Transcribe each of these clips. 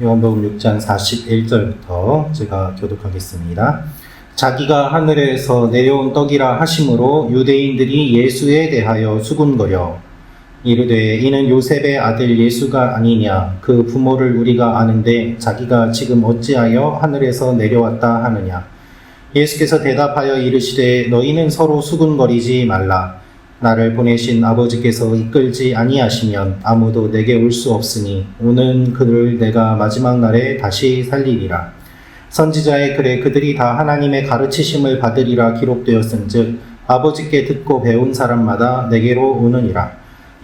요한복음 6장 41절부터 제가 교독하겠습니다. 자기가 하늘에서 내려온 떡이라 하심으로 유대인들이 예수에 대하여 수군거려 이르되 이는 요셉의 아들 예수가 아니냐, 그 부모를 우리가 아는데 자기가 지금 어찌하여 하늘에서 내려왔다 하느냐. 예수께서 대답하여 이르시되 너희는 서로 수군거리지 말라. 나를 보내신 아버지께서 이끌지 아니하시면 아무도 내게 올 수 없으니 오는 그를 내가 마지막 날에 다시 살리리라. 선지자의 글에 그들이 다 하나님의 가르치심을 받으리라 기록되었은즉 아버지께 듣고 배운 사람마다 내게로 오느니라.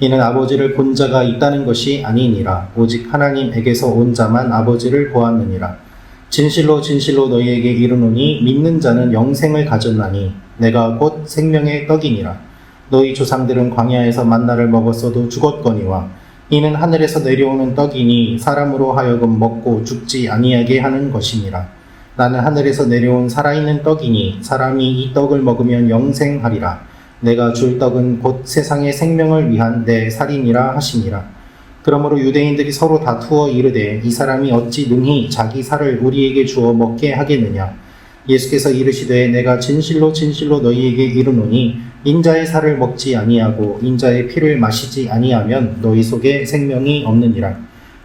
이는 아버지를 본 자가 있다는 것이 아니니라. 오직 하나님에게서 온 자만 아버지를 보았느니라. 진실로 진실로 너희에게 이르노니 믿는 자는 영생을 가졌나니 내가 곧 생명의 떡이니라. 너희 조상들은 광야에서 만나를 먹었어도 죽었거니와 이는 하늘에서 내려오는 떡이니 사람으로 하여금 먹고 죽지 아니하게 하는 것이니라. 나는 하늘에서 내려온 살아있는 떡이니 사람이 이 떡을 먹으면 영생하리라. 내가 줄 떡은 곧 세상의 생명을 위한 내 살이니라 하시니라. 그러므로 유대인들이 서로 다투어 이르되 이 사람이 어찌 능히 자기 살을 우리에게 주어 먹게 하겠느냐. 예수께서 이르시되 내가 진실로 진실로 너희에게 이르노니 인자의 살을 먹지 아니하고 인자의 피를 마시지 아니하면 너희 속에 생명이 없느니라.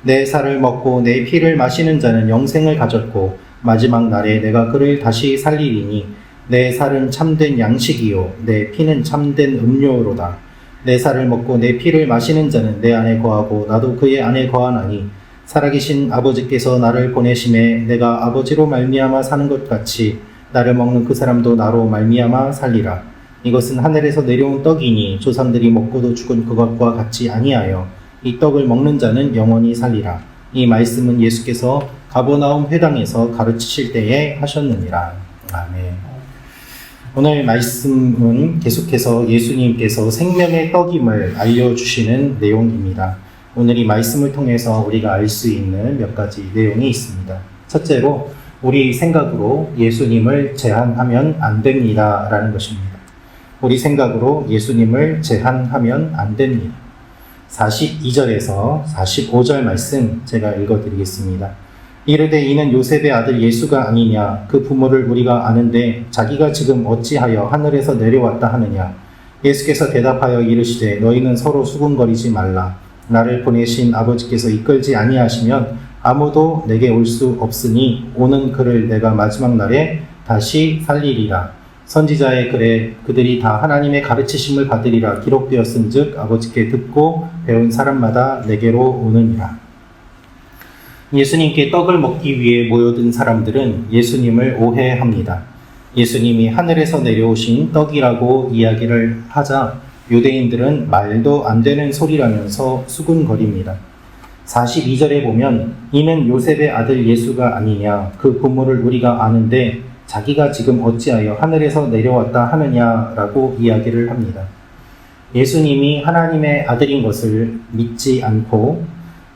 내 살을 먹고 내 피를 마시는 자는 영생을 가졌고 마지막 날에 내가 그를 다시 살리리니 내 살은 참된 양식이요 내 피는 참된 음료로다. 내 살을 먹고 내 피를 마시는 자는 내 안에 거하고 나도 그의 안에 거하나니 살아계신 아버지께서 나를 보내심에 내가 아버지로 말미암아 사는 것 같이 나를 먹는 그 사람도 나로 말미암아 살리라. 이것은 하늘에서 내려온 떡이니 조상들이 먹고도 죽은 그것과 같지 아니하여 이 떡을 먹는 자는 영원히 살리라. 이 말씀은 예수께서 가버나움 회당에서 가르치실 때에 하셨느니라. 아멘. 오늘 말씀은 계속해서 예수님께서 생명의 떡임을 알려주시는 내용입니다. 오늘 이 말씀을 통해서 우리가 알 수 있는 몇 가지 내용이 있습니다. 첫째로 우리 생각으로 예수님을 제한하면 안 됩니다 라는 것입니다. 우리 생각으로 예수님을 제한하면 안 됩니다. 42절에서 45절 말씀 제가 읽어드리겠습니다. 이르되 이는 요셉의 아들 예수가 아니냐, 그 부모를 우리가 아는데 자기가 지금 어찌하여 하늘에서 내려왔다 하느냐. 예수께서 대답하여 이르시되 너희는 서로 수군거리지 말라. 나를 보내신 아버지께서 이끌지 아니하시면 아무도 내게 올 수 없으니 오는 그를 내가 마지막 날에 다시 살리리라. 선지자의 글에 그들이 다 하나님의 가르치심을 받으리라 기록되었은즉 아버지께 듣고 배운 사람마다 내게로 오느니라. 예수님께 떡을 먹기 위해 모여든 사람들은 예수님을 오해합니다. 예수님이 하늘에서 내려오신 떡이라고 이야기를 하자 유대인들은 말도 안 되는 소리라면서 수군거립니다. 42절에 보면 이는 요셉의 아들 예수가 아니냐, 그 부모를 우리가 아는데 자기가 지금 어찌하여 하늘에서 내려왔다 하느냐라고 이야기를 합니다. 예수님이 하나님의 아들인 것을 믿지 않고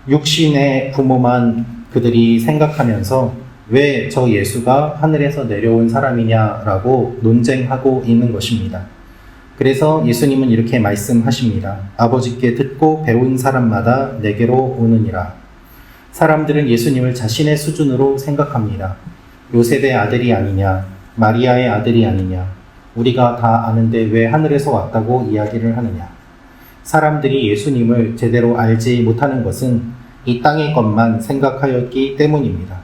육신의 부모만 그들이 생각하면서 왜 저 예수가 하늘에서 내려온 사람이냐라고 논쟁하고 있는 것입니다. 그래서 예수님은 이렇게 말씀하십니다. 아버지께 듣고 배운 사람마다 내게로 오느니라. 사람들은 예수님을 자신의 수준으로 생각합니다. 요셉의 아들이 아니냐, 마리아의 아들이 아니냐, 우리가 다 아는데 왜 하늘에서 왔다고 이야기를 하느냐. 사람들이 예수님을 제대로 알지 못하는 것은 이 땅의 것만 생각하였기 때문입니다.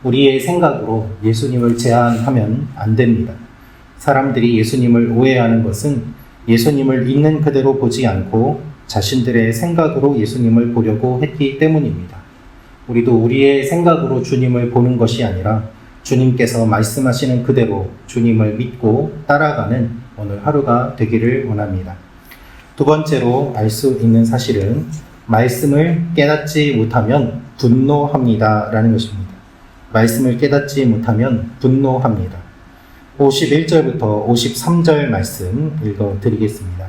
우리의 생각으로 예수님을 제한하면 안 됩니다. 사람들이 예수님을 오해하는 것은 예수님을 있는 그대로 보지 않고 자신들의 생각으로 예수님을 보려고 했기 때문입니다. 우리도 우리의 생각으로 주님을 보는 것이 아니라 주님께서 말씀하시는 그대로 주님을 믿고 따라가는 오늘 하루가 되기를 원합니다. 두 번째로 알 수 있는 사실은 말씀을 깨닫지 못하면 분노합니다 라는 것입니다. 말씀을 깨닫지 못하면 분노합니다. 51절부터 53절 말씀 읽어드리겠습니다.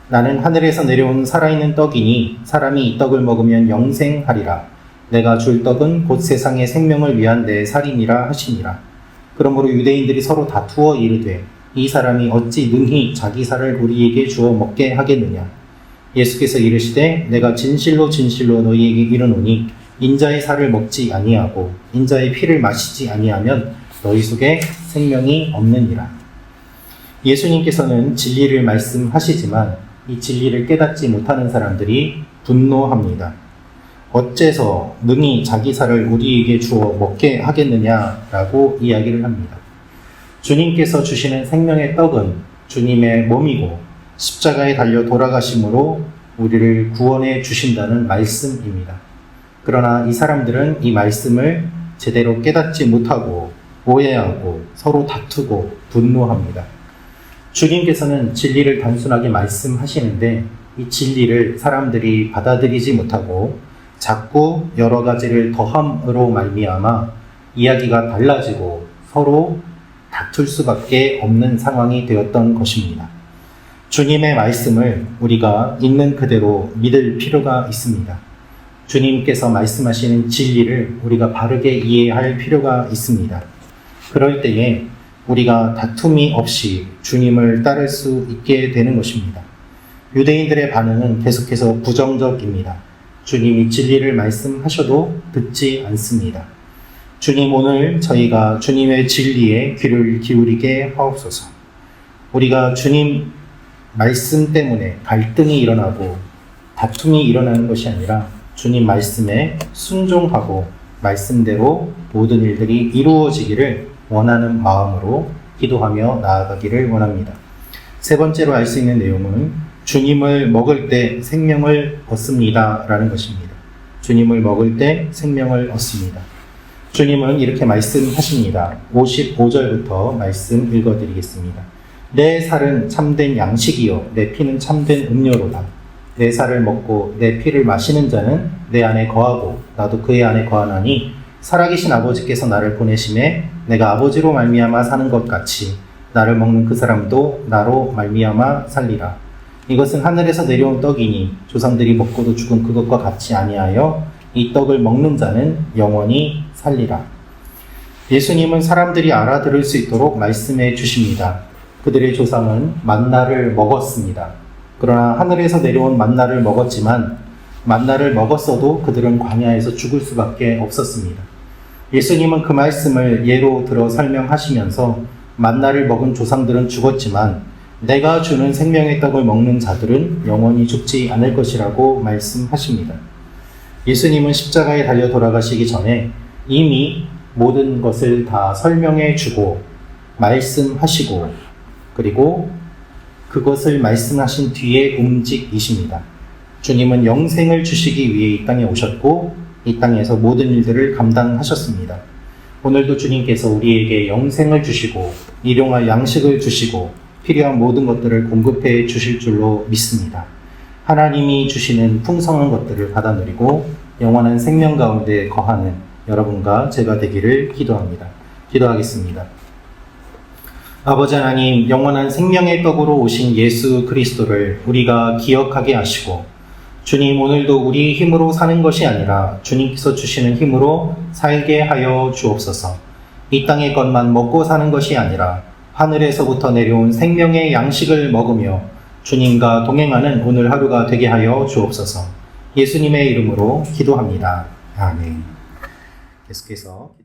나는 하늘에서 내려온 살아있는 떡이니 사람이 이 떡을 먹으면 영생하리라. 내가 줄 떡은 곧 세상의 생명을 위한 내 살이니라 하시니라. 그러므로 유대인들이 서로 다투어 이르되 이 사람이 어찌 능히 자기 살을 우리에게 주어 먹게 하겠느냐. 예수께서 이르시되 내가 진실로 진실로 너희에게 이르노니 인자의 살을 먹지 아니하고 인자의 피를 마시지 아니하면 너희 속에 생명이 없느니라. 예수님께서는 진리를 말씀하시지만 이 진리를 깨닫지 못하는 사람들이 분노합니다. 어째서 능히 자기 살을 우리에게 주어 먹게 하겠느냐라고 이야기를 합니다. 주님께서 주시는 생명의 떡은 주님의 몸이고 십자가에 달려 돌아가심으로 우리를 구원해 주신다는 말씀입니다. 그러나 이 사람들은 이 말씀을 제대로 깨닫지 못하고 오해하고 서로 다투고 분노합니다. 주님께서는 진리를 단순하게 말씀하시는데 이 진리를 사람들이 받아들이지 못하고 자꾸 여러 가지를 더함으로 말미암아 이야기가 달라지고 서로 다툴 수밖에 없는 상황이 되었던 것입니다. 주님의 말씀을 우리가 있는 그대로 믿을 필요가 있습니다. 주님께서 말씀하시는 진리를 우리가 바르게 이해할 필요가 있습니다. 그럴 때에 우리가 다툼이 없이 주님을 따를 수 있게 되는 것입니다. 유대인들의 반응은 계속해서 부정적입니다. 주님이 진리를 말씀하셔도 듣지 않습니다. 주님, 오늘 저희가 주님의 진리에 귀를 기울이게 하옵소서. 우리가 주님 말씀 때문에 갈등이 일어나고 다툼이 일어나는 것이 아니라 주님 말씀에 순종하고 말씀대로 모든 일들이 이루어지기를 원하는 마음으로 기도하며 나아가기를 원합니다. 세 번째로 알 수 있는 내용은 주님을 먹을 때 생명을 얻습니다 라는 것입니다. 주님을 먹을 때 생명을 얻습니다. 주님은 이렇게 말씀하십니다. 55절부터 말씀 읽어드리겠습니다. 내 살은 참된 양식이요 내 피는 참된 음료로다. 내 살을 먹고 내 피를 마시는 자는 내 안에 거하고 나도 그의 안에 거하나니 살아계신 아버지께서 나를 보내심에 내가 아버지로 말미암아 사는 것 같이 나를 먹는 그 사람도 나로 말미암아 살리라. 이것은 하늘에서 내려온 떡이니 조상들이 먹고도 죽은 그것과 같이 아니하여 이 떡을 먹는 자는 영원히 살리라. 예수님은 사람들이 알아들을 수 있도록 말씀해 주십니다. 그들의 조상은 만나를 먹었습니다. 그러나 하늘에서 내려온 만나를 먹었지만 만나를 먹었어도 그들은 광야에서 죽을 수밖에 없었습니다. 예수님은 그 말씀을 예로 들어 설명하시면서 만나를 먹은 조상들은 죽었지만 내가 주는 생명의 떡을 먹는 자들은 영원히 죽지 않을 것이라고 말씀하십니다. 예수님은 십자가에 달려 돌아가시기 전에 이미 모든 것을 다 설명해 주고 말씀하시고 그리고 그것을 말씀하신 뒤에 움직이십니다. 주님은 영생을 주시기 위해 이 땅에 오셨고 이 땅에서 모든 일들을 감당하셨습니다. 오늘도 주님께서 우리에게 영생을 주시고 일용할 양식을 주시고 필요한 모든 것들을 공급해 주실 줄로 믿습니다. 하나님이 주시는 풍성한 것들을 받아 누리고 영원한 생명 가운데 거하는 여러분과 제가 되기를 기도합니다. 기도하겠습니다. 아버지 하나님, 영원한 생명의 떡으로 오신 예수 그리스도를 우리가 기억하게 하시고 주님, 오늘도 우리 힘으로 사는 것이 아니라 주님께서 주시는 힘으로 살게 하여 주옵소서. 이 땅의 것만 먹고 사는 것이 아니라 하늘에서부터 내려온 생명의 양식을 먹으며 주님과 동행하는 오늘 하루가 되게 하여 주옵소서. 예수님의 이름으로 기도합니다. 아멘. 계속해서